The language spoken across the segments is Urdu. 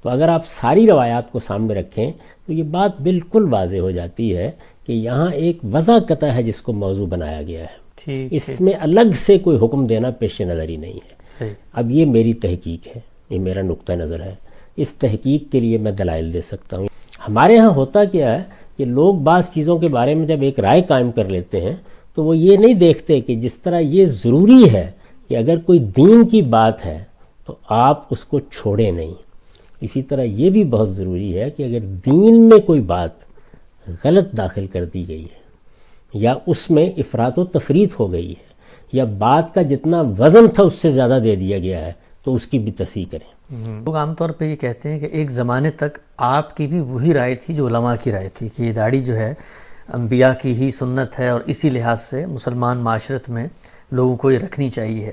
تو اگر آپ ساری روایات کو سامنے رکھیں تو یہ بات بالکل واضح ہو جاتی ہے کہ یہاں ایک وضع قطع ہے جس کو موضوع بنایا گیا ہے، اس میں الگ سے کوئی حکم دینا پیش نظر ہی نہیں ہے۔ اب یہ میری تحقیق ہے، یہ میرا نقطہ نظر ہے، اس تحقیق کے لیے میں دلائل دے سکتا ہوں۔ ہمارے ہاں ہوتا کیا ہے کہ لوگ بعض چیزوں کے بارے میں جب ایک رائے قائم کر لیتے ہیں تو وہ یہ نہیں دیکھتے کہ جس طرح یہ ضروری ہے کہ اگر کوئی دین کی بات ہے تو آپ اس کو چھوڑیں نہیں، اسی طرح یہ بھی بہت ضروری ہے کہ اگر دین میں کوئی بات غلط داخل کر دی گئی ہے یا اس میں افراط و تفریط ہو گئی ہے یا بات کا جتنا وزن تھا اس سے زیادہ دے دیا گیا ہے تو اس کی بھی تصحیح کریں۔ لوگ عام طور پہ یہ کہتے ہیں کہ ایک زمانے تک آپ کی بھی وہی رائے تھی جو علماء کی رائے تھی کہ یہ داڑھی جو ہے انبیاء کی ہی سنت ہے اور اسی لحاظ سے مسلمان معاشرت میں لوگوں کو یہ رکھنی چاہیے۔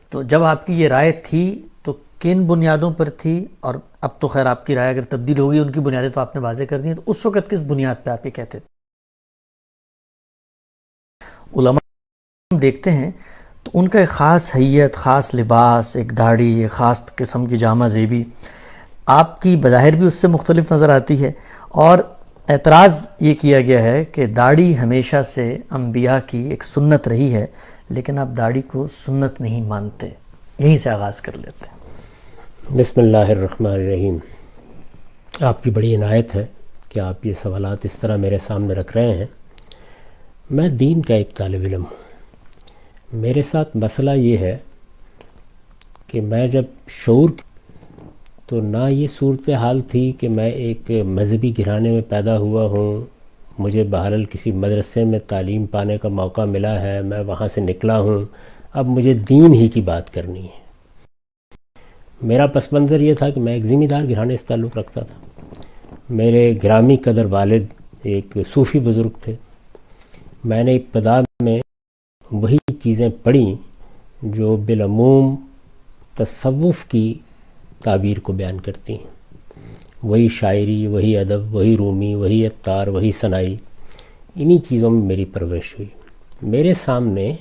تو جب آپ کی یہ رائے تھی تو کن بنیادوں پر تھی، اور اب تو خیر آپ کی رائے اگر تبدیل ہوگی، ان کی بنیادیں تو آپ نے واضح کر دی ہیں، تو اس وقت کس بنیاد پہ آپ یہ کہتے تھے؟ علماء ہم دیکھتے ہیں تو ان کا ایک خاص حیت، خاص لباس، ایک داڑھی، ایک خاص قسم کی جامہ زیبی آپ کی بظاہر بھی اس سے مختلف نظر آتی ہے، اور اعتراض یہ کیا گیا ہے کہ داڑھی ہمیشہ سے انبیاء کی ایک سنت رہی ہے لیکن آپ داڑھی کو سنت نہیں مانتے۔ یہیں سے آغاز کر لیتے ہیں۔ بسم اللہ الرحمن الرحیم۔ آپ کی بڑی عنایت ہے کہ آپ یہ سوالات اس طرح میرے سامنے رکھ رہے ہیں۔ میں دین کا ایک طالب علم ہوں۔ میرے ساتھ مسئلہ یہ ہے کہ میں جب شعور تو نہ یہ صورتحال تھی کہ میں ایک مذہبی گھرانے میں پیدا ہوا ہوں، مجھے بہرحال کسی مدرسے میں تعلیم پانے کا موقع ملا ہے، میں وہاں سے نکلا ہوں، اب مجھے دین ہی کی بات کرنی ہے۔ میرا پس منظر یہ تھا کہ میں ایک ذمہ دار گھرانے سے تعلق رکھتا تھا۔ میرے گرامی قدر والد ایک صوفی بزرگ تھے۔ میں نے ابتدا میں وہی چیزیں پڑھیں جو بالعموم تصوف کی تعبیر کو بیان کرتی ہیں، وہی شاعری، وہی ادب، وہی رومی، وہی عطار، وہی ثنائی، انہی چیزوں میں میری پرورش ہوئی۔ میرے سامنے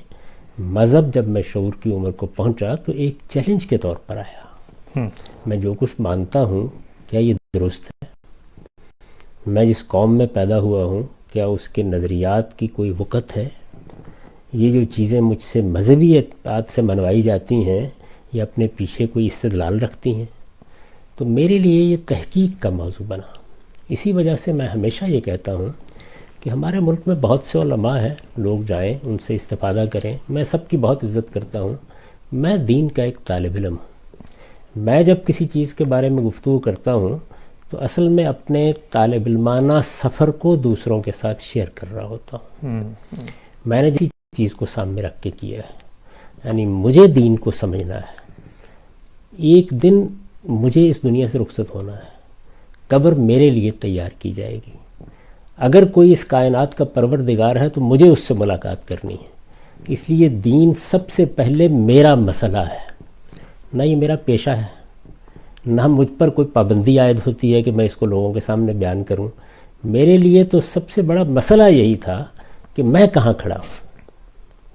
مذہب جب میں شعور کی عمر کو پہنچا تو ایک چیلنج کے طور پر آیا۔ میں جو کچھ مانتا ہوں کیا یہ درست ہے؟ میں جس قوم میں پیدا ہوا ہوں کیا اس کے نظریات کی کوئی وقت ہے؟ یہ جو چیزیں مجھ سے مذہبی اعتقاد سے منوائی جاتی ہیں یہ اپنے پیچھے کوئی استدلال رکھتی ہیں؟ تو میرے لیے یہ تحقیق کا موضوع بنا۔ اسی وجہ سے میں ہمیشہ یہ کہتا ہوں کہ ہمارے ملک میں بہت سے علماء ہیں، لوگ جائیں ان سے استفادہ کریں، میں سب کی بہت عزت کرتا ہوں۔ میں دین کا ایک طالب علم ہوں۔ میں جب کسی چیز کے بارے میں گفتگو کرتا ہوں تو اصل میں اپنے طالب علمانہ سفر کو دوسروں کے ساتھ شیئر کر رہا ہوتا ہوں۔ میں نے جس چیز کو سامنے رکھ کے کیا ہے، یعنی مجھے دین کو سمجھنا ہے۔ ایک دن مجھے اس دنیا سے رخصت ہونا ہے، قبر میرے لیے تیار کی جائے گی۔ اگر کوئی اس کائنات کا پروردگار ہے تو مجھے اس سے ملاقات کرنی ہے۔ اس لیے دین سب سے پہلے میرا مسئلہ ہے، نہ یہ میرا پیشہ ہے، نہ مجھ پر کوئی پابندی عائد ہوتی ہے کہ میں اس کو لوگوں کے سامنے بیان کروں۔ میرے لیے تو سب سے بڑا مسئلہ یہی تھا کہ میں کہاں کھڑا ہوں۔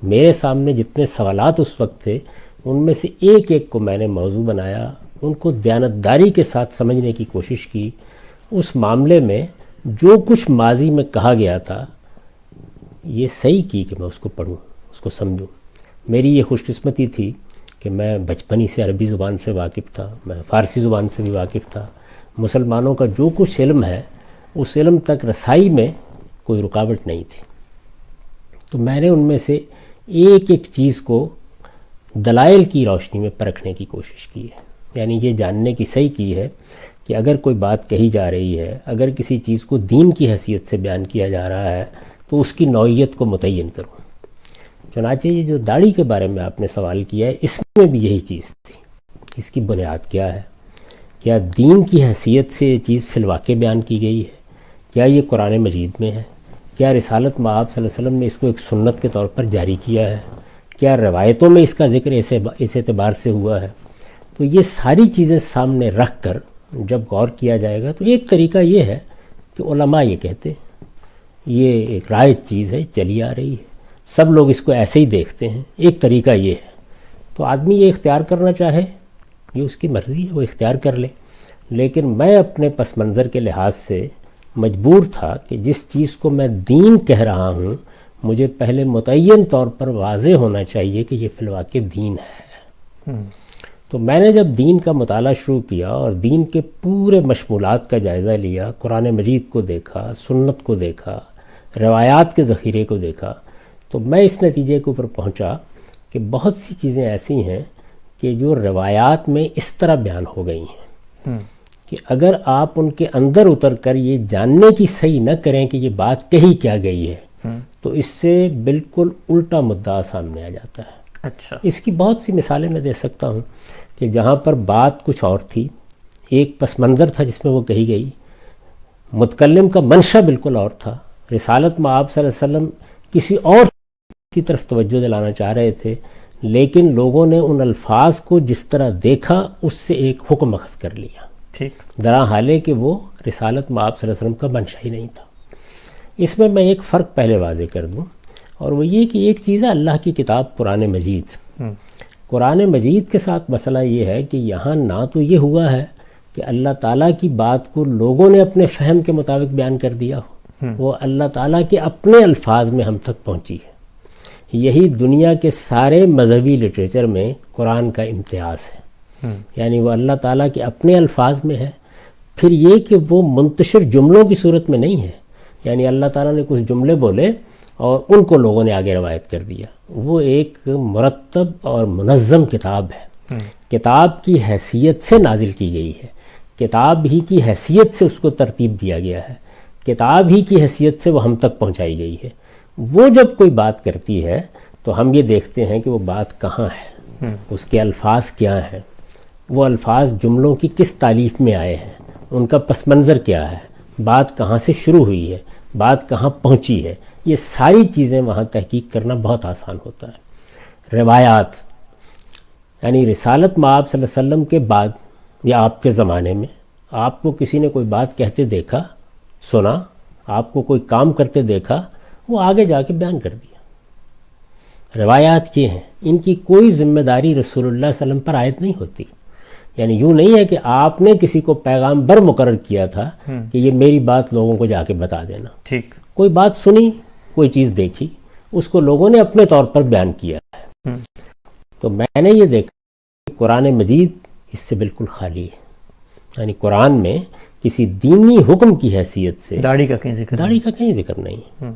میرے سامنے جتنے سوالات اس وقت تھے ان میں سے ایک ایک کو میں نے موضوع بنایا، ان کو دیانتداری کے ساتھ سمجھنے کی کوشش کی۔ اس معاملے میں جو کچھ ماضی میں کہا گیا تھا یہ صحیح کی کہ میں اس کو پڑھوں، اس کو سمجھوں۔ میری یہ خوش قسمتی تھی کہ میں بچپنی سے عربی زبان سے واقف تھا، میں فارسی زبان سے بھی واقف تھا۔ مسلمانوں کا جو کچھ علم ہے اس علم تک رسائی میں کوئی رکاوٹ نہیں تھی۔ تو میں نے ان میں سے ایک ایک چیز کو دلائل کی روشنی میں پرکھنے کی کوشش کی ہے، یعنی یہ جاننے کی صحیح کی ہے کہ اگر کوئی بات کہی جا رہی ہے، اگر کسی چیز کو دین کی حیثیت سے بیان کیا جا رہا ہے تو اس کی نوعیت کو متعین کروں۔ چنانچہ یہ جو داڑھی کے بارے میں آپ نے سوال کیا ہے اس میں بھی یہی چیز تھی۔ اس کی بنیاد کیا ہے؟ کیا دین کی حیثیت سے یہ چیز فی الواقع بیان کی گئی ہے؟ کیا یہ قرآن مجید میں ہے؟ کیا رسالت مآب صلی اللہ علیہ وسلم نے اس کو ایک سنت کے طور پر جاری کیا ہے؟ کیا روایتوں میں اس کا ذکر اس اعتبار سے ہوا ہے؟ تو یہ ساری چیزیں سامنے رکھ کر جب غور کیا جائے گا تو ایک طریقہ یہ ہے کہ علماء یہ کہتے ہیں، یہ ایک رائج چیز ہے، چلی آ رہی ہے، سب لوگ اس کو ایسے ہی دیکھتے ہیں، ایک طریقہ یہ ہے۔ تو آدمی یہ اختیار کرنا چاہے یہ اس کی مرضی ہے، وہ اختیار کر لے، لیکن میں اپنے پس منظر کے لحاظ سے مجبور تھا کہ جس چیز کو میں دین کہہ رہا ہوں مجھے پہلے متعین طور پر واضح ہونا چاہیے کہ یہ فی الواقع دین ہے۔ تو میں نے جب دین کا مطالعہ شروع کیا اور دین کے پورے مشمولات کا جائزہ لیا، قرآن مجید کو دیکھا، سنت کو دیکھا، روایات کے ذخیرے کو دیکھا، تو میں اس نتیجے کے اوپر پہنچا کہ بہت سی چیزیں ایسی ہیں کہ جو روایات میں اس طرح بیان ہو گئی ہیں کہ اگر آپ ان کے اندر اتر کر یہ جاننے کی صحیح نہ کریں کہ یہ بات کہی کیا گئی ہے تو اس سے بالکل الٹا مدعا سامنے آ جاتا ہے۔ اچھا، اس کی بہت سی مثالیں میں دے سکتا ہوں کہ جہاں پر بات کچھ اور تھی، ایک پس منظر تھا جس میں وہ کہی گئی، متکلم کا منشا بالکل اور تھا، رسالت میں آپ صلی اللہ علیہ وسلم کسی اور کی طرف توجہ دلانا چاہ رہے تھے، لیکن لوگوں نے ان الفاظ کو جس طرح دیکھا اس سے ایک حکم اخذ کر لیا، ٹھیک، درا حالے کہ وہ رسالت میں آپ صلی اللہ علیہ وسلم کا منشا ہی نہیں تھا۔ اس میں ایک فرق پہلے واضح کر دوں، اور وہ یہ کہ ایک چیز ہے اللہ کی کتاب قرآن مجید۔ قرآن مجید کے ساتھ مسئلہ یہ ہے کہ یہاں نہ تو یہ ہوا ہے کہ اللہ تعالیٰ کی بات کو لوگوں نے اپنے فہم کے مطابق بیان کر دیا ہو، وہ اللہ تعالیٰ کے اپنے الفاظ میں ہم تک پہنچی ہے۔ یہی دنیا کے سارے مذہبی لٹریچر میں قرآن کا امتیاز ہے، یعنی وہ اللہ تعالیٰ کے اپنے الفاظ میں ہے۔ پھر یہ کہ وہ منتشر جملوں کی صورت میں نہیں ہے، یعنی اللہ تعالیٰ نے کچھ جملے بولے اور ان کو لوگوں نے آگے روایت کر دیا۔ وہ ایک مرتب اور منظم کتاب ہے، کتاب کی حیثیت سے نازل کی گئی ہے، کتاب ہی کی حیثیت سے اس کو ترتیب دیا گیا ہے، کتاب ہی کی حیثیت سے وہ ہم تک پہنچائی گئی ہے۔ وہ جب کوئی بات کرتی ہے تو ہم یہ دیکھتے ہیں کہ وہ بات کہاں ہے، اس کے الفاظ کیا ہیں، وہ الفاظ جملوں کی کس تالیف میں آئے ہیں، ان کا پس منظر کیا ہے، بات کہاں سے شروع ہوئی ہے، بات کہاں پہنچی ہے، یہ ساری چیزیں وہاں تحقیق کرنا بہت آسان ہوتا ہے۔ روایات یعنی رسالت مآب صلی اللہ علیہ وسلم کے بعد یا آپ کے زمانے میں آپ کو کسی نے کوئی بات کہتے دیکھا، سنا، آپ کو کوئی کام کرتے دیکھا، وہ آگے جا کے بیان کر دیا۔ روایات یہ ہیں، ان کی کوئی ذمہ داری رسول اللہ صلی اللہ علیہ وسلم پر عائد نہیں ہوتی، یعنی یوں نہیں ہے کہ آپ نے کسی کو پیغام بر مقرر کیا تھا کہ یہ میری بات لوگوں کو جا کے بتا دینا۔ ٹھیک، کوئی بات سنی، کوئی چیز دیکھی، اس کو لوگوں نے اپنے طور پر بیان کیا ہے۔ تو میں نے یہ دیکھا کہ قرآن مجید اس سے بالکل خالی ہے، یعنی قرآن میں کسی دینی حکم کی حیثیت سے داڑھی کا کہیں ذکر نہیں،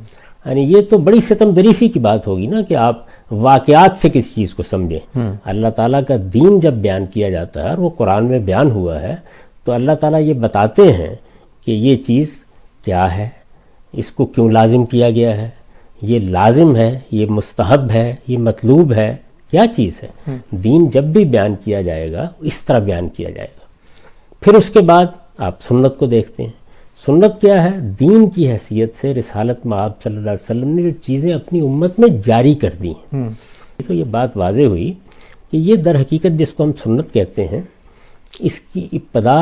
یعنی یہ تو بڑی ستم دریفی کی بات ہوگی نا کہ آپ واقعات سے کسی چیز کو سمجھیں۔ اللہ تعالیٰ کا دین جب بیان کیا جاتا ہے اور وہ قرآن میں بیان ہوا ہے تو اللہ تعالیٰ یہ بتاتے ہیں کہ یہ چیز کیا ہے، اس کو کیوں لازم کیا گیا ہے، یہ لازم ہے، یہ مستحب ہے، یہ مطلوب ہے، کیا چیز ہے۔ دین جب بھی بیان کیا جائے گا اس طرح بیان کیا جائے گا۔ پھر اس کے بعد آپ سنت کو دیکھتے ہیں، سنت کیا ہے؟ دین کی حیثیت سے رسالت مآب صلی اللہ علیہ وسلم نے جو چیزیں اپنی امت میں جاری کر دی ہیں، تو یہ بات واضح ہوئی کہ یہ در حقیقت جس کو ہم سنت کہتے ہیں، اس کی ابتدا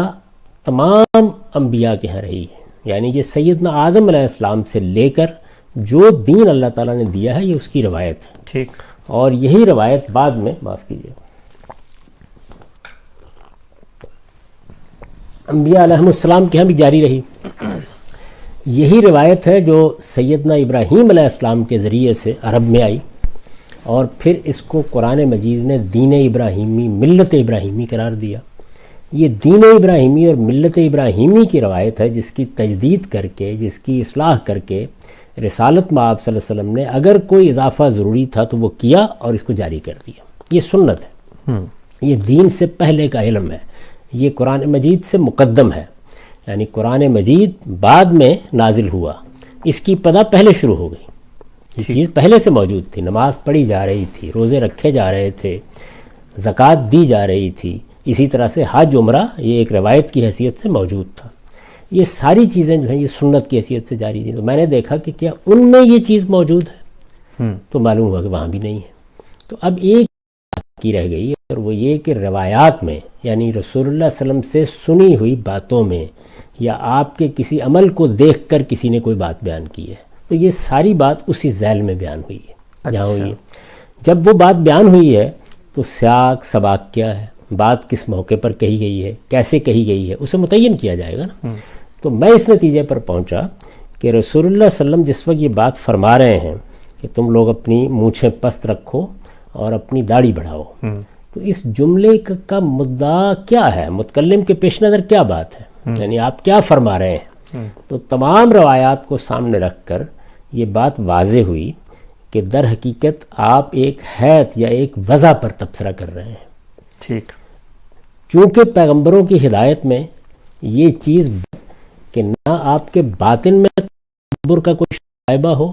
تمام انبیاء کے ہاں رہی ہے، یعنی یہ سیدنا آدم علیہ السلام سے لے کر جو دین اللہ تعالیٰ نے دیا ہے یہ اس کی روایت ہے۔ ٹھیک، اور یہی روایت بعد میں، معاف کیجیے، انبیاء علیہ السلام کے ہاں بھی جاری رہی۔ یہی روایت ہے جو سیدنا ابراہیم علیہ السلام کے ذریعے سے عرب میں آئی، اور پھر اس کو قرآن مجید نے دین ابراہیمی، ملت ابراہیمی قرار دیا۔ یہ دین ابراہیمی اور ملت ابراہیمی کی روایت ہے جس کی تجدید کر کے، جس کی اصلاح کر کے رسالت مآب صلی اللہ علیہ وسلم نے اگر کوئی اضافہ ضروری تھا تو وہ کیا اور اس کو جاری کر دیا۔ یہ سنت ہے، یہ دین سے پہلے کا علم ہے، یہ قرآن مجید سے مقدم ہے، یعنی قرآن مجید بعد میں نازل ہوا، اس کی ابتدا پہلے شروع ہو گئی، یہ چیز پہلے سے موجود تھی، نماز پڑھی جا رہی تھی، روزے رکھے جا رہے تھے، زکوٰۃ دی جا رہی تھی، اسی طرح سے حج عمرہ یہ ایک روایت کی حیثیت سے موجود تھا۔ یہ ساری چیزیں جو ہیں یہ سنت کی حیثیت سے جاری تھیں۔ تو میں نے دیکھا کہ کیا ان میں یہ چیز موجود ہے، تو معلوم ہوا کہ وہاں بھی نہیں ہے۔ تو اب ایک کی رہ گئی، اور وہ یہ کہ روایات میں، یعنی رسول اللہ صلی اللہ علیہ وسلم سے سنی ہوئی باتوں میں یا آپ کے کسی عمل کو دیکھ کر کسی نے کوئی بات بیان کی ہے، تو یہ ساری بات اسی ذیل میں بیان ہوئی ہے جہاں ہوئی ہے۔ جب وہ بات بیان ہوئی ہے تو سیاق سباق کیا ہے، بات کس موقع پر کہی گئی ہے، کیسے کہی گئی ہے، اسے متعین کیا جائے گا نا۔ تو میں اس نتیجے پر پہنچا کہ رسول اللہ صلی اللہ علیہ وسلم جس وقت یہ بات فرما رہے ہیں کہ تم لوگ اپنی مونچھیں پست رکھو اور اپنی داڑھی بڑھاؤ، تو اس جملے کا مدعا کیا ہے، متکلم کے پیش نظر کیا بات ہے، یعنی آپ کیا فرما رہے ہیں؟ تو تمام روایات کو سامنے رکھ کر یہ بات واضح ہوئی کہ در حقیقت آپ ایک حیت یا ایک وضع پر تبصرہ کر رہے ہیں۔ ٹھیک۔ چونکہ پیغمبروں کی ہدایت میں یہ چیز کہ نہ آپ کے باطن میں تکبر کا کوئی شائبہ ہو،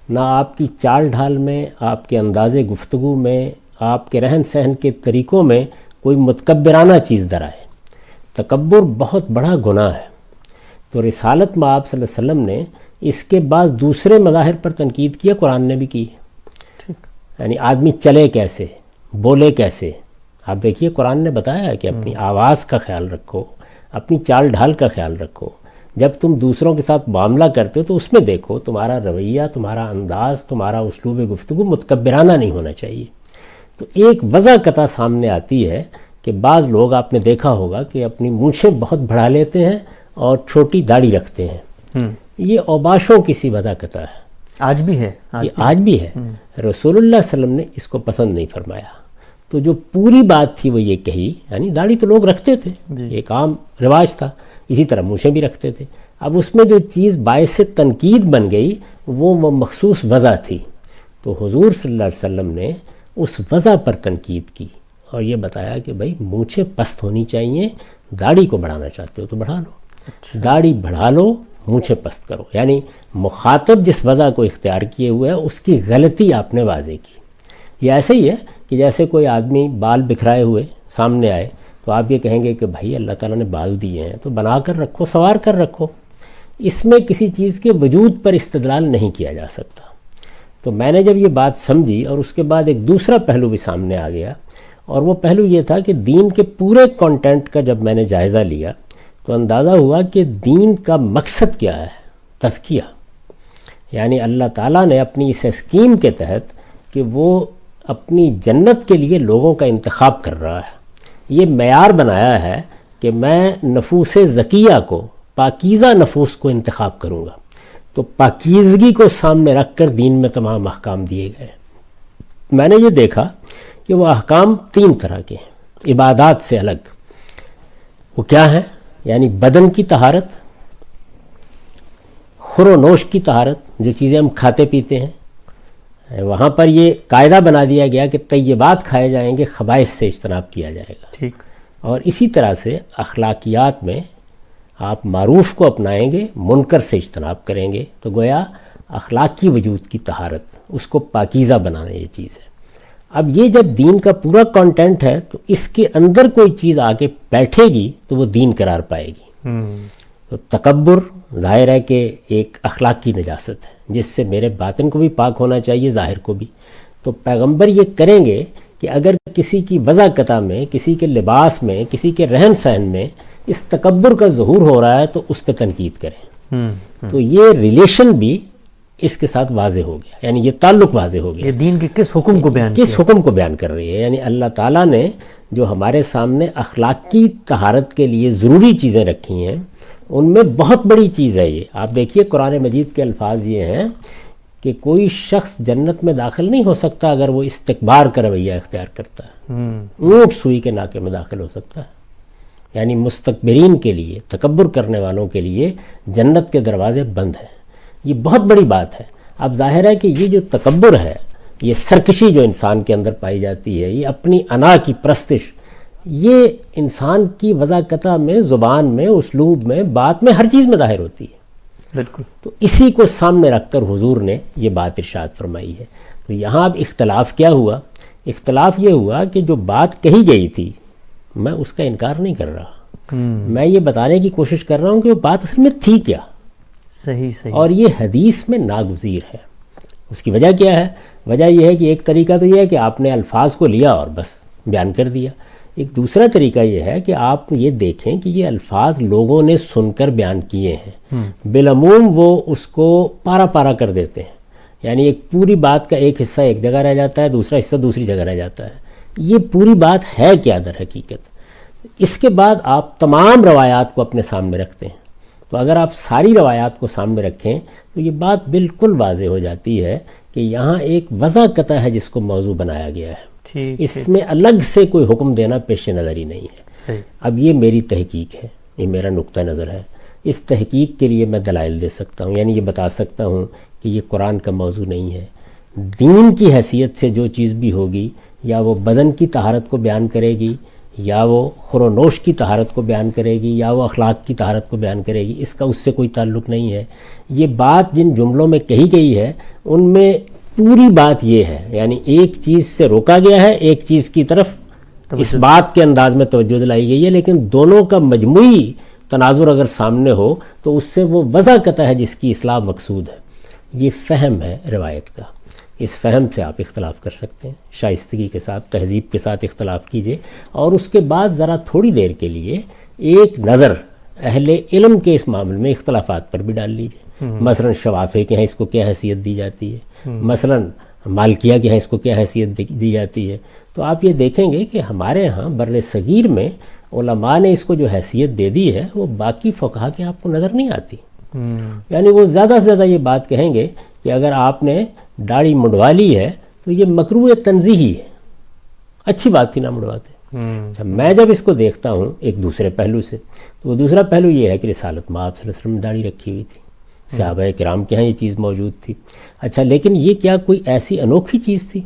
نہ آپ کی چال ڈھال میں، آپ کے انداز گفتگو میں، آپ کے رہن سہن کے طریقوں میں کوئی متکبرانہ چیز در آئے۔ تکبر بہت بڑا گناہ ہے۔ تو رسالت میں آپ صلی اللہ علیہ وسلم نے اس کے بعد دوسرے مظاہر پر تنقید کیا، قرآن نے بھی کی، یعنی آدمی چلے کیسے، بولے کیسے۔ آپ دیکھیے قرآن نے بتایا ہے کہ اپنی آواز کا خیال رکھو، اپنی چال ڈھال کا خیال رکھو، جب تم دوسروں کے ساتھ معاملہ کرتے ہو تو اس میں دیکھو تمہارا رویہ، تمہارا انداز، تمہارا اسلوب گفتگو متکبرانہ نہیں ہونا چاہیے۔ تو ایک وضع قطع سامنے آتی ہے کہ بعض لوگ آپ نے دیکھا ہوگا کہ اپنی مونچھیں بہت بڑھا لیتے ہیں اور چھوٹی داڑھی رکھتے ہیں، یہ اوباشوں کی سی وضع قطع ہے، آج بھی ہے، یہ آج بھی ہے۔ رسول اللہ صلی اللہ علیہ وسلم نے اس کو پسند نہیں فرمایا۔ تو جو پوری بات تھی وہ یہ کہی، یعنی داڑھی تو لوگ رکھتے تھے، ایک عام رواج تھا، اسی طرح مونچھیں بھی رکھتے تھے۔ اب اس میں جو چیز باعث تنقید بن گئی وہ مخصوص وضع تھی، تو حضور صلی اللہ علیہ وسلم نے اس وضع پر تنقید کی اور یہ بتایا کہ بھائی مونچھیں پست ہونی چاہیے، داڑھی کو بڑھانا چاہتے ہو تو بڑھا لو، داڑھی بڑھا لو، مونچھیں پست کرو، یعنی مخاطب جس وضع کو اختیار کیے ہوئے ہے اس کی غلطی آپ نے واضح کی۔ یہ ایسے ہی ہے کہ جیسے کوئی آدمی بال بکھرائے ہوئے سامنے آئے تو آپ یہ کہیں گے کہ بھائی اللہ تعالیٰ نے بال دیے ہیں تو بنا کر رکھو، سنوار کر رکھو، اس میں کسی چیز کے وجود پر استدلال نہیں کیا جا سکتا۔ تو میں نے جب یہ بات سمجھی اور اس کے بعد ایک دوسرا پہلو بھی سامنے آ گیا، اور وہ پہلو یہ تھا کہ دین کے پورے کانٹینٹ کا جب میں نے جائزہ لیا تو اندازہ ہوا کہ دین کا مقصد کیا ہے، تزکیہ، یعنی اللہ تعالیٰ نے اپنی اس اسکیم کے تحت کہ وہ اپنی جنت کے لیے لوگوں کا انتخاب کر رہا ہے، یہ معیار بنایا ہے کہ میں نفوس زکیہ کو، پاکیزہ نفوس کو انتخاب کروں گا۔ تو پاکیزگی کو سامنے رکھ کر دین میں تمام احکام دیے گئے۔ میں نے یہ دیکھا کہ وہ احکام تین طرح کے ہیں عبادات سے الگ۔ وہ کیا ہیں؟ یعنی بدن کی طہارت، خور و نوش کی طہارت، جو چیزیں ہم کھاتے پیتے ہیں، وہاں پر یہ قاعدہ بنا دیا گیا کہ طیبات کھائے جائیں گے، خبائث سے اجتناب کیا جائے گا۔ ٹھیک۔ اور اسی طرح سے اخلاقیات میں آپ معروف کو اپنائیں گے، منکر سے اجتناب کریں گے، تو گویا اخلاقی وجود کی طہارت، اس کو پاکیزہ بنانا یہ چیز ہے۔ اب یہ جب دین کا پورا کانٹینٹ ہے تو اس کے اندر کوئی چیز آگے بیٹھے گی تو وہ دین قرار پائے گی۔ تو تکبر ظاہر ہے کہ ایک اخلاقی نجاست ہے جس سے میرے باطن کو بھی پاک ہونا چاہیے، ظاہر کو بھی۔ تو پیغمبر یہ کریں گے کہ اگر کسی کی وضع قطع میں، کسی کے لباس میں، کسی کے رہن سہن میں اس تکبر کا ظہور ہو رہا ہے تو اس پہ تنقید کریں۔ تو یہ ریلیشن بھی اس کے ساتھ واضح ہو گیا، یعنی یہ تعلق واضح ہو گیا، یہ دین کے کس حکم کو بیان کس حکم کو بیان کر رہی ہے۔ یعنی اللہ تعالیٰ نے جو ہمارے سامنے اخلاقی طہارت کے لیے ضروری چیزیں رکھی ہیں ان میں بہت بڑی چیز ہے یہ۔ آپ دیکھیے قرآن مجید کے الفاظ یہ ہیں کہ کوئی شخص جنت میں داخل نہیں ہو سکتا اگر وہ استکبار کا رویہ اختیار کرتا ہے، اونٹ سوئی کے ناکے میں داخل ہو سکتا ہے۔ یعنی مستکبرین کے لیے، تکبر کرنے والوں کے لیے جنت کے دروازے بند ہیں۔ یہ بہت بڑی بات ہے۔ اب ظاہر ہے کہ یہ جو تکبر ہے، یہ سرکشی جو انسان کے اندر پائی جاتی ہے، یہ اپنی انا کی پرستش، یہ انسان کی وضع قطع میں، زبان میں، اسلوب میں، بات میں، ہر چیز میں ظاہر ہوتی ہے۔ بالکل۔ تو اسی کو سامنے رکھ کر حضور نے یہ بات ارشاد فرمائی ہے۔ تو یہاں اب اختلاف کیا ہوا؟ اختلاف یہ ہوا کہ جو بات کہی گئی تھی میں اس کا انکار نہیں کر رہا، میں یہ بتانے کی کوشش کر رہا ہوں کہ وہ بات اصل میں تھی کیا، صحیح۔ اور یہ حدیث میں ناگزیر ہے۔ اس کی وجہ کیا ہے؟ وجہ یہ ہے کہ ایک طریقہ تو یہ ہے کہ آپ نے الفاظ کو لیا اور بس بیان کر دیا، ایک دوسرا طریقہ یہ ہے کہ آپ یہ دیکھیں کہ یہ الفاظ لوگوں نے سن کر بیان کیے ہیں، بالعموم وہ اس کو پارا پارا کر دیتے ہیں، یعنی ایک پوری بات کا ایک حصہ ایک جگہ رہ جاتا ہے، دوسرا حصہ دوسری جگہ رہ جاتا ہے۔ یہ پوری بات ہے کیا در حقیقت. اس کے بعد آپ تمام روایات کو اپنے سامنے رکھتے ہیں. تو اگر آپ ساری روایات کو سامنے رکھیں تو یہ بات بالکل واضح ہو جاتی ہے کہ یہاں ایک وضع قطع ہے جس کو موضوع بنایا گیا ہے. اس میں الگ سے کوئی حکم دینا پیش نظر ہی نہیں ہے. اب یہ میری تحقیق ہے، یہ میرا نقطہ نظر ہے. اس تحقیق کے لیے میں دلائل دے سکتا ہوں، یعنی یہ بتا سکتا ہوں کہ یہ قرآن کا موضوع نہیں ہے. دین کی حیثیت سے جو چیز بھی ہوگی، یا وہ بدن کی طہارت کو بیان کرے گی، یا وہ خور و نوش کی طہارت کو بیان کرے گی، یا وہ اخلاق کی طہارت کو بیان کرے گی، اس کا اس سے کوئی تعلق نہیں ہے. یہ بات جن جملوں میں کہی گئی ہے ان میں پوری بات یہ ہے، یعنی ایک چیز سے روکا گیا ہے، ایک چیز کی طرف اس بات کے انداز میں توجہ دلائی گئی ہے، لیکن دونوں کا مجموعی تناظر اگر سامنے ہو تو اس سے وہ وضع قطع ہے جس کی اصلاح مقصود ہے. یہ فہم ہے روایت کا. اس فہم سے آپ اختلاف کر سکتے ہیں، شائستگی کے ساتھ، تہذیب کے ساتھ اختلاف کیجئے، اور اس کے بعد ذرا تھوڑی دیر کے لیے ایک نظر اہل علم کے اس معاملے میں اختلافات پر بھی ڈال لیجئے. مثلا شوافے کے ہاں اس کو کیا حیثیت دی جاتی ہے، مثلا مالکیہ کے ہاں اس کو کیا حیثیت دی جاتی ہے. تو آپ یہ دیکھیں گے کہ ہمارے ہاں بر صغیر میں علماء نے اس کو جو حیثیت دے دی ہے وہ باقی فقہا کے آپ کو نظر نہیں آتی. یعنی وہ زیادہ سے زیادہ یہ بات کہیں گے کہ اگر آپ نے داڑھی منڈوا لی ہے تو یہ مکروہ تنزیہی ہے، اچھی بات تھی نہ منڈواتے. میں جب اس کو دیکھتا ہوں ایک دوسرے پہلو سے، تو وہ دوسرا پہلو یہ ہے کہ رسالت میں آپ صلی اللہ علیہ وسلم نے داڑھی رکھی ہوئی تھی، صحابہ کرام کے ہاں یہ چیز موجود تھی. اچھا، لیکن یہ کیا کوئی ایسی انوکھی چیز تھی؟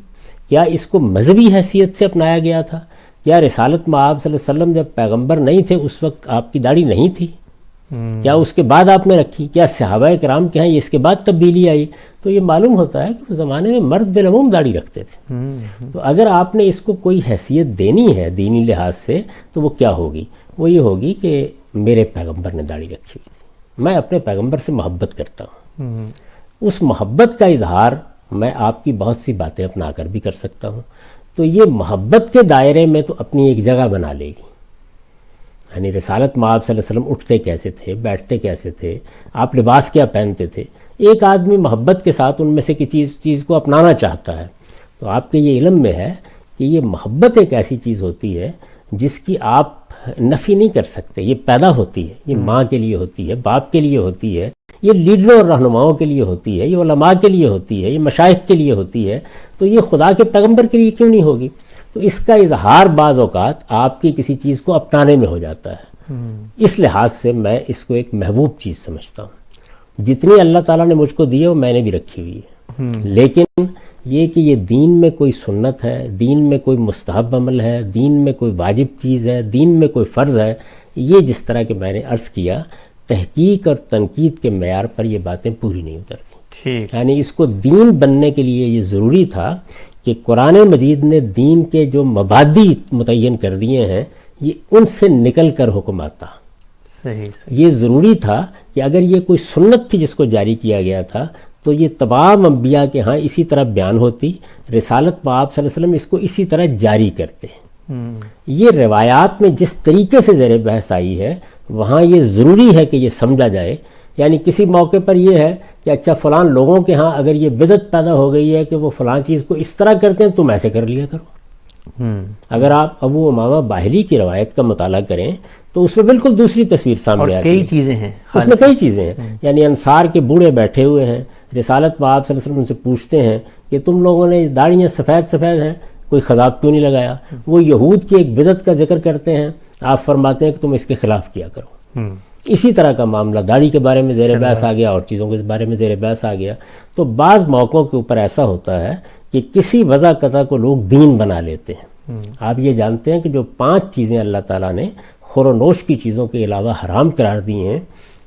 کیا اس کو مذہبی حیثیت سے اپنایا گیا تھا؟ کیا رسالت میں آپ صلی اللہ علیہ وسلم جب پیغمبر نہیں تھے اس وقت آپ کی داڑھی نہیں تھی؟ کیا اس کے بعد آپ نے رکھی؟ کیا صحابہ کرام کے ہاں اس کے بعد تبدیلی آئی؟ تو یہ معلوم ہوتا ہے کہ اس زمانے میں مرد بالعموم داڑھی رکھتے تھے. تو اگر آپ نے اس کو کوئی حیثیت دینی ہے دینی لحاظ سے تو وہ کیا ہوگی؟ وہ یہ ہوگی کہ میرے پیغمبر نے داڑھی رکھی ہوئی تھی، میں اپنے پیغمبر سے محبت کرتا ہوں. اس محبت کا اظہار میں آپ کی بہت سی باتیں اپنا کر بھی کر سکتا ہوں. تو یہ محبت کے دائرے میں تو اپنی ایک جگہ بنا لے گی. یعنی رسالت میں آپ صلی اللہ علیہ وسلم اٹھتے کیسے تھے، بیٹھتے کیسے تھے، آپ لباس کیا پہنتے تھے. ایک آدمی محبت کے ساتھ ان میں سے کسی چیز کو اپنانا چاہتا ہے، تو آپ کے یہ علم میں ہے کہ یہ محبت ایک ایسی چیز ہوتی ہے جس کی آپ نفی نہیں کر سکتے. یہ پیدا ہوتی ہے، یہ ماں کے لیے ہوتی ہے، باپ کے لیے ہوتی ہے، یہ لیڈروں اور رہنماؤں کے لیے ہوتی ہے، یہ علماء کے لیے ہوتی ہے، یہ مشائخ کے لیے ہوتی ہے. تو یہ خدا کے پیغمبر کے لیے کیوں نہیں ہوگی؟ تو اس کا اظہار بعض اوقات آپ کی کسی چیز کو اپنانے میں ہو جاتا ہے. اس لحاظ سے میں اس کو ایک محبوب چیز سمجھتا ہوں. جتنی اللہ تعالیٰ نے مجھ کو دی ہے وہ میں نے بھی رکھی ہوئی ہے. لیکن یہ کہ یہ دین میں کوئی سنت ہے، دین میں کوئی مستحب عمل ہے، دین میں کوئی واجب چیز ہے، دین میں کوئی فرض ہے، یہ جس طرح کہ میں نے عرض کیا تحقیق اور تنقید کے معیار پر یہ باتیں پوری نہیں اترتی. یعنی اس کو دین بننے کے لیے یہ ضروری تھا کہ قرآن مجید نے دین کے جو مبادی متعین کر دیے ہیں یہ ان سے نکل کر حکم آتا. یہ ضروری تھا کہ اگر یہ کوئی سنت تھی جس کو جاری کیا گیا تھا تو یہ تمام انبیاء کے ہاں اسی طرح بیان ہوتی. رسالت میں آپ صلی اللہ علیہ وسلم اس کو اسی طرح جاری کرتے ہیں. یہ روایات میں جس طریقے سے زیر بحث آئی ہے وہاں یہ ضروری ہے کہ یہ سمجھا جائے. یعنی کسی موقع پر یہ ہے کہ اچھا فلان لوگوں کے ہاں اگر یہ بدعت پیدا ہو گئی ہے کہ وہ فلان چیز کو اس طرح کرتے ہیں تم ایسے کر لیا کرو. اگر آپ ابو امامہ باہلی کی روایت کا مطالعہ کریں تو اس میں بالکل دوسری تصویر سامنے آتی ہے. کئی چیزیں ہیں اس میں، کئی چیزیں ہیں. یعنی انصار کے بوڑھے بیٹھے ہوئے ہیں، رسالت میں آپ صلی اللہ علیہ وسلم سے پوچھتے ہیں کہ تم لوگوں نے داڑیاں سفید سفید ہیں، کوئی خضاب کیوں نہیں لگایا؟ وہ یہود کی ایک بدعت کا ذکر کرتے ہیں، آپ فرماتے ہیں کہ تم اس کے خلاف کیا کرو. اسی طرح کا معاملہ داڑھی کے بارے میں زیر بحث آ گیا اور چیزوں کے بارے میں زیر بحث آ گیا. تو بعض موقعوں کے اوپر ایسا ہوتا ہے کہ کسی وضع قطع کو لوگ دین بنا لیتے ہیں. آپ یہ جانتے ہیں کہ جو 5 چیزیں اللہ تعالیٰ نے خور و نوش کی چیزوں کے علاوہ حرام قرار دی ہیں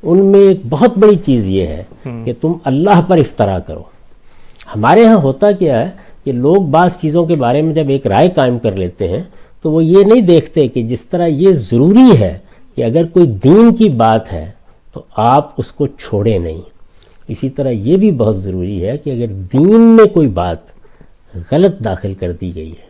ان میں ایک بہت بڑی چیز یہ ہے کہ تم اللہ پر افطرا کرو. ہمارے ہاں ہوتا کیا ہے کہ لوگ بعض چیزوں کے بارے میں جب ایک رائے قائم کر لیتے ہیں تو وہ یہ نہیں دیکھتے کہ جس طرح یہ ضروری ہے کہ اگر کوئی دین کی بات ہے تو آپ اس کو چھوڑیں نہیں، اسی طرح یہ بھی بہت ضروری ہے کہ اگر دین میں کوئی بات غلط داخل کر دی گئی ہے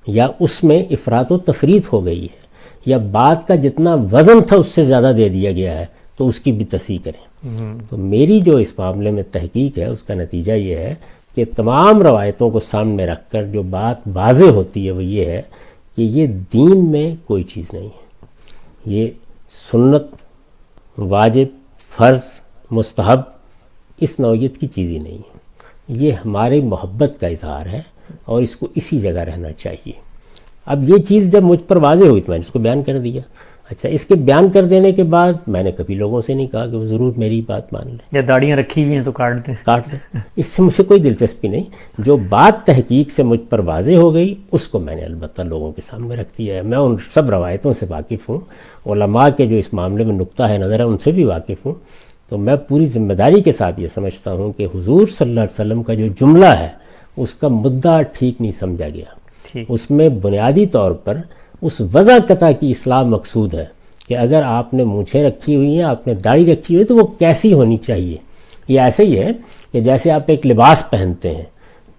یا اس میں افراط و تفریط ہو گئی ہے یا بات کا جتنا وزن تھا اس سے زیادہ دے دیا گیا ہے تو اس کی بھی تصحیح کریں. تو میری جو اس معاملے میں تحقیق ہے اس کا نتیجہ یہ ہے کہ تمام روایتوں کو سامنے رکھ کر جو بات واضح ہوتی ہے وہ یہ ہے کہ یہ دین میں کوئی چیز نہیں ہے، یہ سنت، واجب، فرض، مستحب اس نوعیت کی چیز ہی نہیں ہے، یہ ہماری محبت کا اظہار ہے اور اس کو اسی جگہ رہنا چاہیے۔ اب یہ چیز جب مجھ پر واضح ہوئی تو میں نے اس کو بیان کر دیا۔ اچھا، اس کے بیان کر دینے کے بعد میں نے کبھی لوگوں سے نہیں کہا کہ وہ ضرور میری بات مان لیں یا داڑیاں رکھی ہوئی ہیں تو کاٹ دیں، اس سے مجھے کوئی دلچسپی نہیں۔ جو بات تحقیق سے مجھ پر واضح ہو گئی اس کو میں نے البتہ لوگوں کے سامنے رکھ دیا ہے۔ میں ان سب روایتوں سے واقف ہوں، علماء کے جو اس معاملے میں نقطہ ہے نظر ہے ان سے بھی واقف ہوں، تو میں پوری ذمہ داری کے ساتھ یہ سمجھتا ہوں کہ حضور صلی اللہ علیہ وسلم کا جو جملہ ہے اس کا مدعا ٹھیک نہیں سمجھا گیا۔ اس میں بنیادی طور پر اس وضع قطع کی اصلاح مقصود ہے کہ اگر آپ نے مونچھیں رکھی ہوئی ہیں، آپ نے داڑھی رکھی ہوئی ہے تو وہ کیسی ہونی چاہیے۔ یہ ایسے ہی ہے کہ جیسے آپ ایک لباس پہنتے ہیں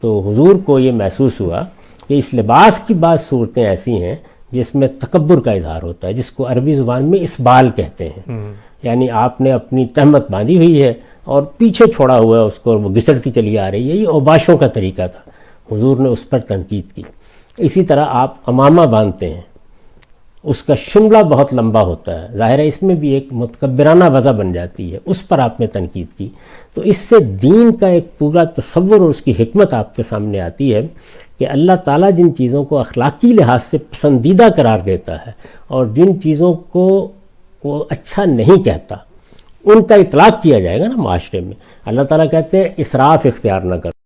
تو حضور کو یہ محسوس ہوا کہ اس لباس کی بعض صورتیں ایسی ہیں جس میں تکبر کا اظہار ہوتا ہے، جس کو عربی زبان میں اسبال کہتے ہیں، یعنی آپ نے اپنی تہمت باندھی ہوئی ہے اور پیچھے چھوڑا ہوا ہے اس کو، وہ گھسڑتی چلی آ رہی ہے۔ یہ اوباشوں کا طریقہ تھا، حضور نے اس پر تنقید کی۔ اسی طرح آپ امامہ باندھتے ہیں، اس کا شملہ بہت لمبا ہوتا ہے، ظاہر ہے اس میں بھی ایک متکبرانہ وضع بن جاتی ہے، اس پر آپ نے تنقید کی۔ تو اس سے دین کا ایک پورا تصور اور اس کی حکمت آپ کے سامنے آتی ہے کہ اللہ تعالیٰ جن چیزوں کو اخلاقی لحاظ سے پسندیدہ قرار دیتا ہے اور جن چیزوں کو وہ اچھا نہیں کہتا ان کا اطلاق کیا جائے گا نا معاشرے میں۔ اللہ تعالیٰ کہتے ہیں اسراف اختیار نہ کرو،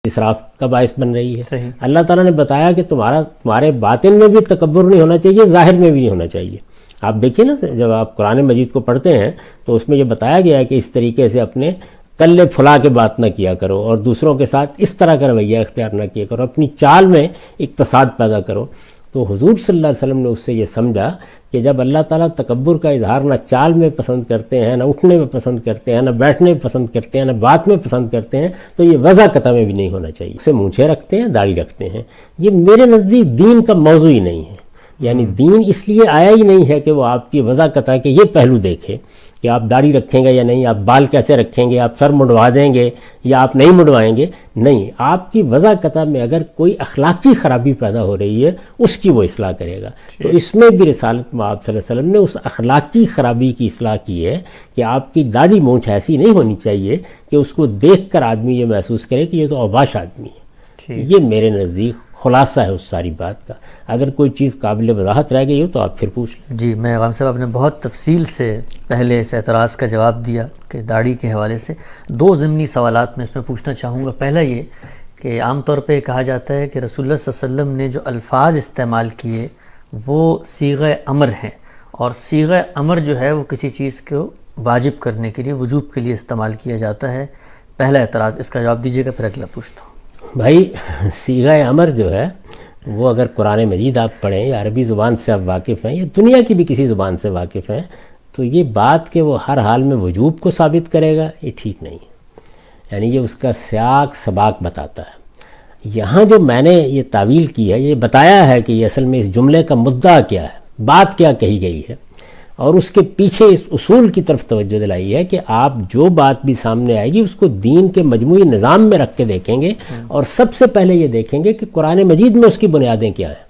اسراف کا باعث بن رہی ہے۔ صحیح۔ اللہ تعالیٰ نے بتایا کہ تمہارے باطن میں بھی تکبر نہیں ہونا چاہیے، ظاہر میں بھی نہیں ہونا چاہیے۔ آپ دیکھیے نا، جب آپ قرآن مجید کو پڑھتے ہیں تو اس میں یہ بتایا گیا ہے کہ اس طریقے سے اپنے کلے پھلا کے بات نہ کیا کرو اور دوسروں کے ساتھ اس طرح کا رویہ اختیار نہ کیا کرو، اپنی چال میں اقتصاد پیدا کرو۔ تو حضور صلی اللہ علیہ وسلم نے اس سے یہ سمجھا کہ جب اللہ تعالیٰ تکبر کا اظہار نہ چال میں پسند کرتے ہیں، نہ اٹھنے میں پسند کرتے ہیں، نہ بیٹھنے میں پسند کرتے ہیں، نہ بات میں پسند کرتے ہیں، تو یہ وضع قطع میں بھی نہیں ہونا چاہیے۔ اسے مونچھیں رکھتے ہیں، داڑھی رکھتے ہیں، یہ میرے نزدیک دین کا موضوع ہی نہیں ہے۔ یعنی دین اس لیے آیا ہی نہیں ہے کہ وہ آپ کی وضع قطع کے یہ پہلو دیکھے کہ آپ داڑھی رکھیں گے یا نہیں، آپ بال کیسے رکھیں گے، آپ سر مڈوا دیں گے یا آپ نہیں مڈوائیں گے۔ نہیں، آپ کی وضع قطع میں اگر کوئی اخلاقی خرابی پیدا ہو رہی ہے اس کی وہ اصلاح کرے گا۔ تو اس میں بھی رسالت مآب صلی اللہ علیہ وسلم نے اس اخلاقی خرابی کی اصلاح کی ہے کہ آپ کی داڑھی مونچھ ایسی نہیں ہونی چاہیے کہ اس کو دیکھ کر آدمی یہ محسوس کرے کہ یہ تو اوباش آدمی ہے۔ یہ میرے نزدیک خلاصہ ہے اس ساری بات کا۔ اگر کوئی چیز قابل وضاحت رہ گئی ہو تو آپ پھر پوچھ لیں۔ جی، میں غام صاحب آپ نے بہت تفصیل سے پہلے اس اعتراض کا جواب دیا کہ داڑھی کے حوالے سے۔ دو ضمنی سوالات میں اس میں پوچھنا چاہوں گا۔ پہلا یہ کہ عام طور پہ کہا جاتا ہے کہ رسول اللہ صلی اللہ علیہ وسلم نے جو الفاظ استعمال کیے وہ صیغہ امر ہیں، اور صیغہ امر جو ہے وہ کسی چیز کو واجب کرنے کے لیے، وجوب کے لیے استعمال کیا جاتا ہے۔ پہلا اعتراض، اس کا جواب دیجیے گا، پھر اگلا پوچھتا ہوں۔ بھائی، صیغہ امر جو ہے وہ اگر قرآن مجید آپ پڑھیں یا عربی زبان سے آپ واقف ہیں یا دنیا کی بھی کسی زبان سے واقف ہیں تو یہ بات کہ وہ ہر حال میں وجوب کو ثابت کرے گا یہ ٹھیک نہیں ہے۔ یعنی یہ اس کا سیاق سباق بتاتا ہے۔ یہاں جو میں نے یہ تعویل کی ہے، یہ بتایا ہے کہ یہ اصل میں اس جملے کا مدعا کیا ہے، بات کیا کہی گئی ہے، اور اس کے پیچھے اس اصول کی طرف توجہ دلائی ہے کہ آپ جو بات بھی سامنے آئے گی اس کو دین کے مجموعی نظام میں رکھ کے دیکھیں گے، اور سب سے پہلے یہ دیکھیں گے کہ قرآن مجید میں اس کی بنیادیں کیا ہیں۔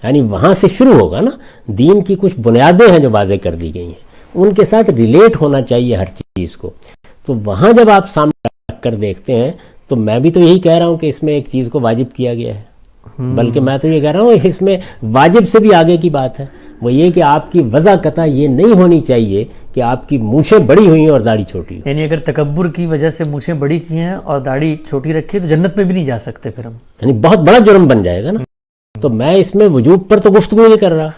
یعنی وہاں سے شروع ہوگا نا، دین کی کچھ بنیادیں ہیں جو واضح کر دی گئی ہیں، ان کے ساتھ ریلیٹ ہونا چاہیے ہر چیز کو۔ تو وہاں جب آپ سامنے رکھ کر دیکھتے ہیں تو میں بھی تو یہی کہہ رہا ہوں کہ اس میں ایک چیز کو واجب کیا گیا ہے، بلکہ میں تو یہ کہہ رہا ہوں اس میں واجب سے بھی آگے کی بات ہے، وہ یہ کہ آپ کی وضع قطع یہ نہیں ہونی چاہیے کہ آپ کی مونچھیں بڑی ہوئی ہیں اور داڑھی چھوٹی ہو۔ یعنی اگر تکبر کی وجہ سے مونچھیں بڑی کی ہیں اور داڑھی چھوٹی رکھی ہے تو جنت میں بھی نہیں جا سکتے پھر ہم، یعنی بہت بڑا جرم بن جائے گا نا۔ تو میں اس میں وجوب پر تو گفتگو نہیں کر رہا،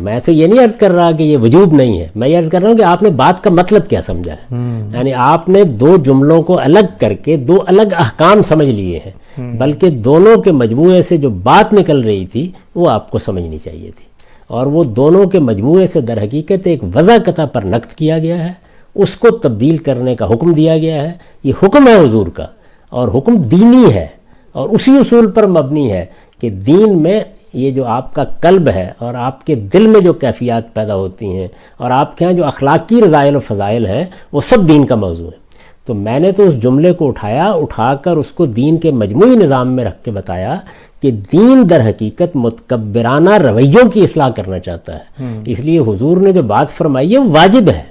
میں تو یہ نہیں عرض کر رہا کہ یہ وجوب نہیں ہے، میں یہ عرض کر رہا ہوں کہ آپ نے بات کا مطلب کیا سمجھا ہے۔ یعنی آپ نے دو جملوں کو الگ کر کے دو الگ احکام سمجھ لیے ہیں، بلکہ دونوں کے مجموعے سے جو بات نکل رہی تھی وہ آپ کو سمجھنی چاہیے تھی، اور وہ دونوں کے مجموعے سے در حقیقت ایک وضع قطع پر نقد کیا گیا ہے، اس کو تبدیل کرنے کا حکم دیا گیا ہے۔ یہ حکم ہے حضور کا، اور حکم دینی ہے، اور اسی اصول پر مبنی ہے کہ دین میں یہ جو آپ کا قلب ہے اور آپ کے دل میں جو کیفیات پیدا ہوتی ہیں اور آپ کے ہاں جو اخلاقی رضائل و فضائل ہیں وہ سب دین کا موضوع ہے۔ تو میں نے تو اس جملے کو اٹھا کر اس کو دین کے مجموعی نظام میں رکھ کے بتایا کہ دین در حقیقت متکبرانہ رویوں کی اصلاح کرنا چاہتا ہے. اس لیے حضور نے جو بات فرمائی ہے وہ واجب ہے،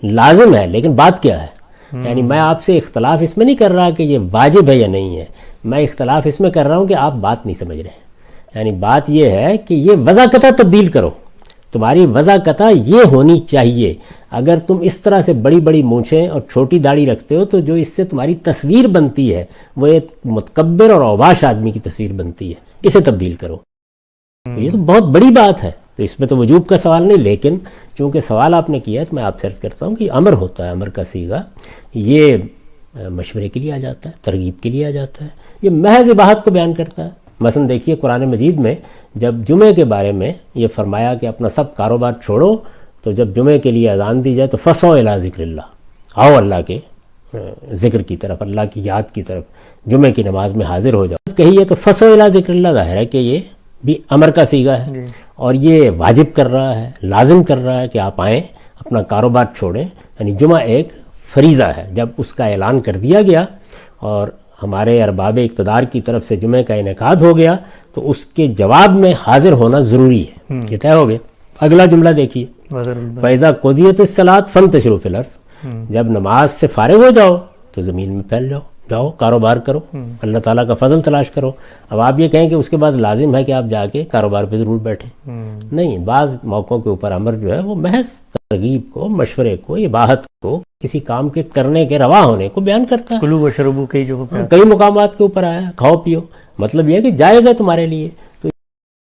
لازم ہے، لیکن بات کیا ہے؟ یعنی میں آپ سے اختلاف اس میں نہیں کر رہا کہ یہ واجب ہے یا نہیں ہے، میں اختلاف اس میں کر رہا ہوں کہ آپ بات نہیں سمجھ رہے ہیں. یعنی بات یہ ہے کہ یہ وضاقتہ تبدیل کرو، تمہاری وضاقتہ یہ ہونی چاہیے. اگر تم اس طرح سے بڑی بڑی مونچھیں اور چھوٹی داڑھی رکھتے ہو تو جو اس سے تمہاری تصویر بنتی ہے وہ ایک متکبر اور اوباش آدمی کی تصویر بنتی ہے، اسے تبدیل کرو. تو یہ تو بہت بڑی بات ہے، تو اس میں تو وجوب کا سوال نہیں، لیکن چونکہ سوال آپ نے کیا ہے تو میں آپ سے عرض کرتا ہوں کہ امر ہوتا ہے، امر کا صیغہ یہ مشورے کے لیے آ جاتا ہے، ترغیب کے لیے آ جاتا ہے، یہ محض اباحت کو بیان کرتا ہے. مثلا دیکھیے قرآن مجید میں جب جمعے کے بارے میں یہ فرمایا کہ اپنا سب کاروبار چھوڑو، تو جب جمعے کے لیے اذان دی جائے تو فسعوا الی ذکر اللہ، آؤ اللہ کے ذکر کی طرف، اللہ کی یاد کی طرف، جمعے کی نماز میں حاضر ہو جاؤ. کہیے تو فسعوا الی ذکر اللہ، ظاہر ہے کہ یہ بھی امر کا صیغہ ہے اور یہ واجب کر رہا ہے، لازم کر رہا ہے کہ آپ آئیں، اپنا کاروبار چھوڑیں. یعنی جمعہ ایک فریضہ ہے. جب اس کا اعلان کر دیا گیا اور ہمارے ارباب اقتدار کی طرف سے جمعے کا انعقاد ہو گیا تو اس کے جواب میں حاضر ہونا ضروری ہے، یہ طے ہو گیا. اگلا جملہ دیکھیے، فَإِذَا قُضِيَتِ الصَّلَاةُ فَانتَشِرُوا فِي الْأَرْضِ، جب نماز سے فارغ ہو جاؤ تو زمین میں پھیل جاؤ، کاروبار کرو، اللہ تعالیٰ کا فضل تلاش کرو. اب آپ یہ کہیں کہ اس کے بعد لازم ہے کہ آپ جا کے کاروبار پہ ضرور بیٹھیں، نہیں. بعض موقعوں کے اوپر امر جو ہے وہ محض ترغیب کو، مشورے کو، اباحت کو، کسی کام کے کرنے کے روا ہونے کو بیان کرتا ہے. کلو وشربو کئی جگہوں پہ کئی مقامات کے اوپر آیا کھاؤ پیو، مطلب یہ ہے کہ جائز ہے تمہارے لیے. تو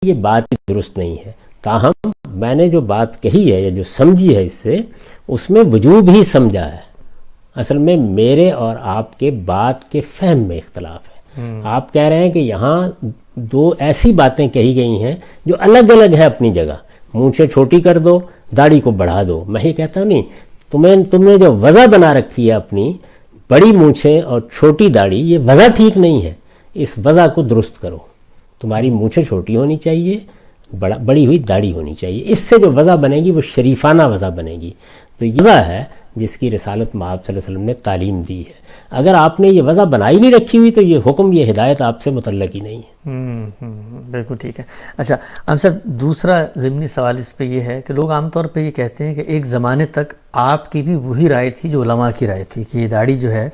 یہ بات درست نہیں ہے. تاہم میں نے جو بات کہی ہے یا جو سمجھی ہے اس سے، اس میں وجوب ہی سمجھا ہے. اصل میں میرے اور آپ کے بات کے فہم میں اختلاف ہے. آپ کہہ رہے ہیں کہ یہاں دو ایسی باتیں کہی گئی ہیں جو الگ الگ ہیں اپنی جگہ. مونچھیں چھوٹی کر دو، داڑھی کو بڑھا دو. میں یہ کہتا ہوں نہیں، تم نے جو وضع بنا رکھی ہے اپنی، بڑی مونچھیں اور چھوٹی داڑھی، یہ وضع ٹھیک نہیں ہے. اس وضع کو درست کرو. تمہاری مونچھیں چھوٹی ہونی چاہیے، بڑی ہوئی داڑھی ہونی چاہیے. اس سے جو وضع بنے گی وہ شریفانہ وضع بنے گی. تو یہ وضع ہے جس کی رسالت مآب صلی اللہ علیہ وسلم نے تعلیم دی ہے. اگر آپ نے یہ وضع بنائی نہیں رکھی ہوئی تو یہ حکم، یہ ہدایت آپ سے متعلق ہی نہیں ہے. بالکل ٹھیک ہے. اچھا ہم صاحب، دوسرا ضمنی سوال اس پہ یہ ہے کہ لوگ عام طور پہ یہ کہتے ہیں کہ ایک زمانے تک آپ کی بھی وہی رائے تھی جو علماء کی رائے تھی کہ یہ داڑھی جو ہے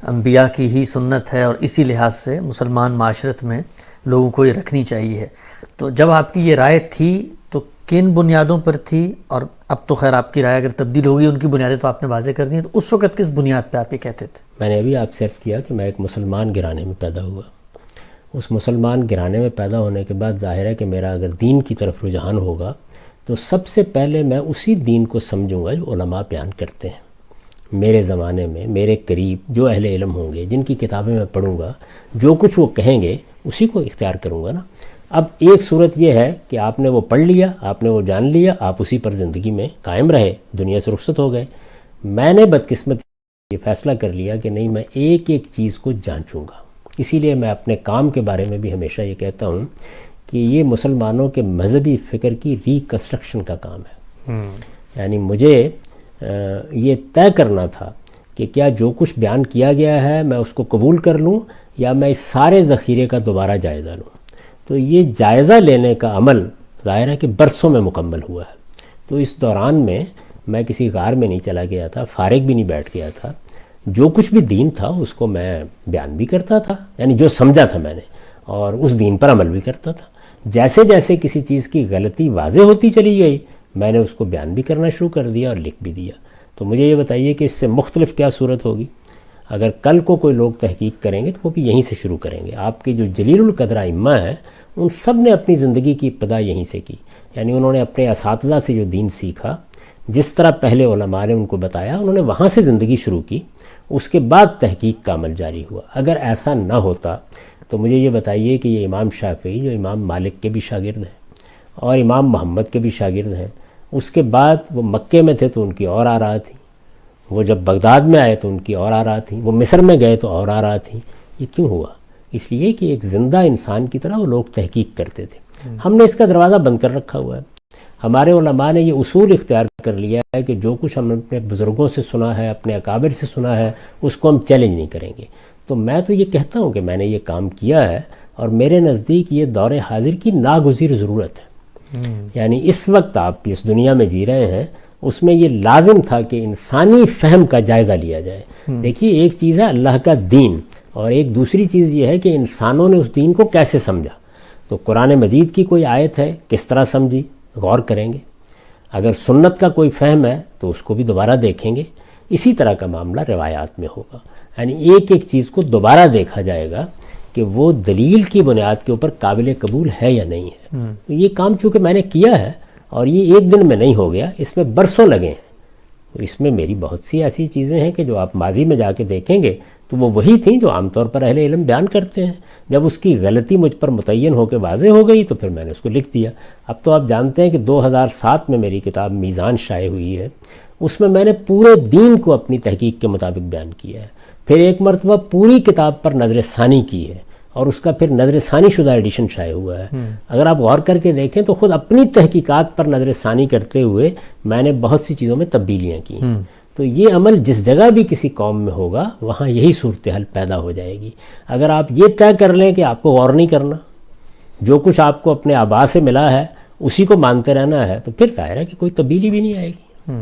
انبیاء کی ہی سنت ہے اور اسی لحاظ سے مسلمان معاشرت میں لوگوں کو یہ رکھنی چاہیے. تو جب آپ کی یہ رائے تھی تو کن بنیادوں پر تھی؟ اور اب تو خیر آپ کی رائے اگر تبدیل ہوگی، ان کی بنیادیں تو آپ نے واضح کر دی ہیں، تو اس وقت کس بنیاد پہ آپ یہ کہتے تھے؟ میں نے ابھی آپ سے عرض کیا کہ میں ایک مسلمان گھرانے میں پیدا ہوا. اس مسلمان گھرانے میں پیدا ہونے کے بعد ظاہر ہے کہ میرا اگر دین کی طرف رجحان ہوگا تو سب سے پہلے میں اسی دین کو سمجھوں گا جو علماء بیان کرتے ہیں. میرے زمانے میں میرے قریب جو اہل علم ہوں گے، جن کی کتابیں میں پڑھوں گا، جو کچھ وہ کہیں گے اسی کو اختیار کروں گا نا. اب ایک صورت یہ ہے کہ آپ نے وہ پڑھ لیا، آپ نے وہ جان لیا، آپ اسی پر زندگی میں قائم رہے، دنیا سے رخصت ہو گئے. میں نے بدقسمت یہ فیصلہ کر لیا کہ نہیں، میں ایک ایک چیز کو جانچوں گا. اسی لیے میں اپنے کام کے بارے میں بھی ہمیشہ یہ کہتا ہوں کہ یہ مسلمانوں کے مذہبی فکر کی ریکنسٹرکشن کا کام ہے. یعنی مجھے یہ طے کرنا تھا کہ کیا جو کچھ بیان کیا گیا ہے میں اس کو قبول کر لوں یا میں اس سارے ذخیرے کا دوبارہ جائزہ لوں. تو یہ جائزہ لینے کا عمل ظاہر ہے کہ برسوں میں مکمل ہوا ہے. تو اس دوران میں کسی غار میں نہیں چلا گیا تھا، فارغ بھی نہیں بیٹھ گیا تھا. جو کچھ بھی دین تھا اس کو میں بیان بھی کرتا تھا، یعنی جو سمجھا تھا میں نے، اور اس دین پر عمل بھی کرتا تھا. جیسے جیسے کسی چیز کی غلطی واضح ہوتی چلی گئی میں نے اس کو بیان بھی کرنا شروع کر دیا اور لکھ بھی دیا. تو مجھے یہ بتائیے کہ اس سے مختلف کیا صورت ہوگی؟ اگر کل کو کوئی لوگ تحقیق کریں گے تو وہ بھی یہیں سے شروع کریں گے. آپ کے جو جلیل القدر ائمہ ہیں ان سب نے اپنی زندگی کی ابتدا یہیں سے کی. یعنی انہوں نے اپنے اساتذہ سے جو دین سیکھا، جس طرح پہلے علماء نے ان کو بتایا، انہوں نے وہاں سے زندگی شروع کی. اس کے بعد تحقیق کا عمل جاری ہوا. اگر ایسا نہ ہوتا تو مجھے یہ بتائیے کہ یہ امام شافعی جو امام مالک کے بھی شاگرد ہیں اور امام محمد کے بھی شاگرد ہیں، اس کے بعد وہ مکے میں تھے تو ان کی اور آ رہا تھی، وہ جب بغداد میں آئے تو ان کی اور آ رہا تھی، وہ مصر میں گئے تو اور آ رہا تھی. یہ کیوں ہوا؟ اس لیے کہ ایک زندہ انسان کی طرح وہ لوگ تحقیق کرتے تھے. ہم نے اس کا دروازہ بند کر رکھا ہوا ہے. ہمارے علماء نے یہ اصول اختیار کر لیا ہے کہ جو کچھ ہم نے اپنے بزرگوں سے سنا ہے، اپنے اکابر سے سنا ہے، اس کو ہم چیلنج نہیں کریں گے۔ تو میں تو یہ کہتا ہوں کہ میں نے یہ کام کیا ہے، اور میرے نزدیک یہ دور حاضر کی ناگزیر ضرورت ہے۔ یعنی اس وقت آپ اس دنیا میں جی رہے ہیں، اس میں یہ لازم تھا کہ انسانی فہم کا جائزہ لیا جائے۔ دیکھیے، ایک چیز ہے اللہ کا دین، اور ایک دوسری چیز یہ ہے کہ انسانوں نے اس دین کو کیسے سمجھا۔ تو قرآن مجید کی کوئی آیت ہے، کس طرح سمجھی، غور کریں گے۔ اگر سنت کا کوئی فہم ہے تو اس کو بھی دوبارہ دیکھیں گے۔ اسی طرح کا معاملہ روایات میں ہوگا، یعنی ایک ایک چیز کو دوبارہ دیکھا جائے گا کہ وہ دلیل کی بنیاد کے اوپر قابل قبول ہے یا نہیں ہے۔ تو یہ کام چونکہ میں نے کیا ہے، اور یہ ایک دن میں نہیں ہو گیا، اس میں برسوں لگے ہیں۔ تو اس میں میری بہت سی ایسی چیزیں ہیں کہ جو آپ ماضی میں جا کے دیکھیں گے تو وہ وہی تھیں جو عام طور پر اہل علم بیان کرتے ہیں۔ جب اس کی غلطی مجھ پر متعین ہو کے واضح ہو گئی تو پھر میں نے اس کو لکھ دیا۔ اب تو آپ جانتے ہیں کہ 2007 میں میری کتاب میزان شائع ہوئی ہے، اس میں نے پورے دین کو اپنی تحقیق کے مطابق بیان کیا ہے۔ پھر ایک مرتبہ پوری کتاب پر نظر ثانی کی ہے، اور اس کا پھر نظر ثانی شدہ ایڈیشن شائع ہوا ہے۔ اگر آپ غور کر کے دیکھیں تو خود اپنی تحقیقات پر نظر ثانی کرتے ہوئے میں نے بہت سی چیزوں میں تبدیلیاں کی ہیں۔ تو یہ عمل جس جگہ بھی کسی قوم میں ہوگا وہاں یہی صورتحال پیدا ہو جائے گی۔ اگر آپ یہ طے کر لیں کہ آپ کو غور نہیں کرنا، جو کچھ آپ کو اپنے آباء سے ملا ہے اسی کو مانتے رہنا ہے، تو پھر ظاہر ہے کہ کوئی تبدیلی بھی نہیں آئے گی۔